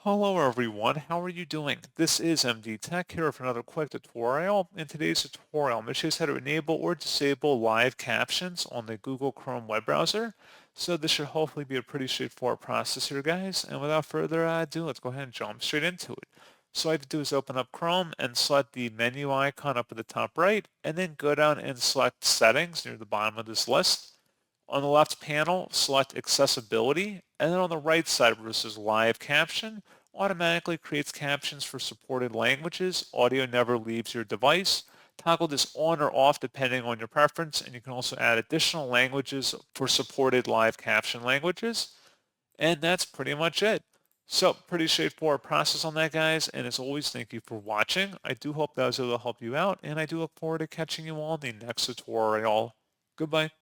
Hello everyone, how are you doing? This is MD Tech here for another quick tutorial. In today's tutorial, I'm going to show you how to enable or disable live captions on the Google Chrome web browser. So this should hopefully be a pretty straightforward process here, guys. And without further ado, let's go ahead and jump straight into it. So all I have to do is open up Chrome and select the menu icon up at the top right, and then go down and select Settings near the bottom of this list. On the left panel, select Accessibility, and then on the right side where it says Live Caption, automatically creates captions for supported languages. Audio never leaves your device. Toggle this on or off depending on your preference, and you can also add additional languages for supported live caption languages. And that's pretty much it. So pretty straightforward process on that, guys. And as always, thank you for watching. I do hope that was able to help you out, and I do look forward to catching you all in the next tutorial. Goodbye.